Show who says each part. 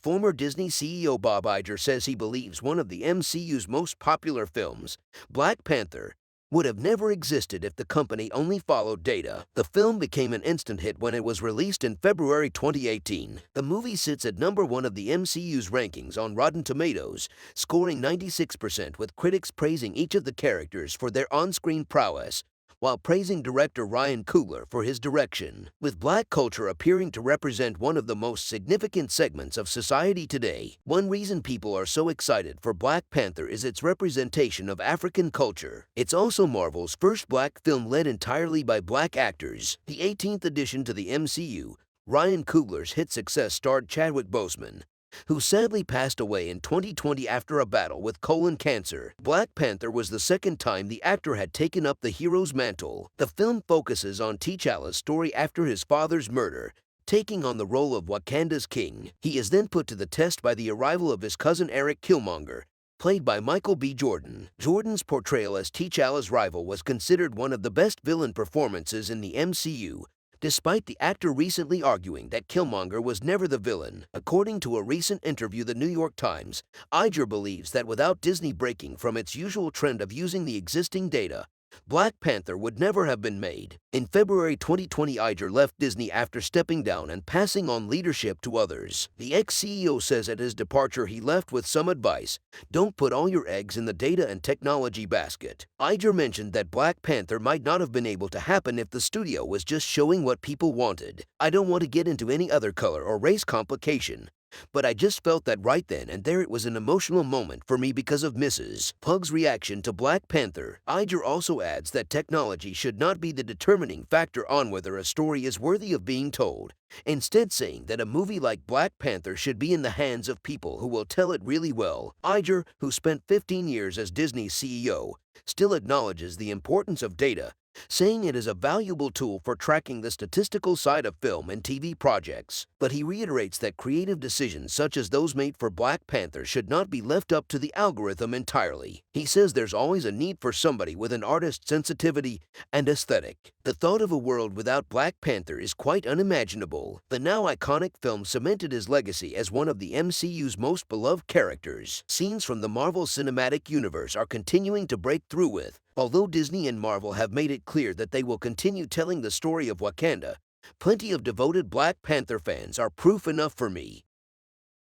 Speaker 1: Former Disney CEO Bob Iger says he believes one of the MCU's most popular films, Black Panther, would have never existed if the company only followed data. The film became an instant hit when it was released in February 2018. The movie sits at #1 of the MCU's rankings on Rotten Tomatoes, scoring 96% with critics praising each of the characters for their on-screen prowess, while praising director Ryan Coogler for his direction. With Black culture appearing to represent one of the most significant segments of society today, one reason people are so excited for Black Panther is its representation of African culture. It's also Marvel's first Black film led entirely by Black actors. The 18th addition to the MCU, Ryan Coogler's hit success starred Chadwick Boseman, who sadly passed away in 2020 after a battle with colon cancer. Black Panther was the second time the actor had taken up the hero's mantle. The film focuses on T'Challa's story after his father's murder, taking on the role of Wakanda's king. He is then put to the test by the arrival of his cousin Eric Killmonger, played by Michael B. Jordan. Jordan's portrayal as T'Challa's rival was considered one of the best villain performances in the MCU, despite the actor recently arguing that Killmonger was never the villain. According to a recent interview with the New York Times, Iger believes that without Disney breaking from its usual trend of using the existing data, Black Panther would never have been made. In February 2020, Iger left Disney after stepping down and passing on leadership to others. The ex-CEO says at his departure he left with some advice: don't put all your eggs in the data and technology basket. Iger mentioned that Black Panther might not have been able to happen if the studio was just showing what people wanted. I don't want to get into any other color or race complication, but I just felt that right then and there it was an emotional moment for me because of Mrs. Pug's reaction to Black Panther. Iger also adds that technology should not be the determining factor on whether a story is worthy of being told, instead saying that a movie like Black Panther should be in the hands of people who will tell it really well. Iger, who spent 15 years as Disney's CEO, still acknowledges the importance of data, saying it is a valuable tool for tracking the statistical side of film and TV projects. But he reiterates that creative decisions such as those made for Black Panther should not be left up to the algorithm entirely. He says there's always a need for somebody with an artist's sensitivity and aesthetic. The thought of a world without Black Panther is quite unimaginable. The now iconic film cemented his legacy as one of the MCU's most beloved characters. Scenes from the Marvel Cinematic Universe are continuing to break through with. Although Disney and Marvel have made it clear that they will continue telling the story of Wakanda, plenty of devoted Black Panther fans are proof enough for me.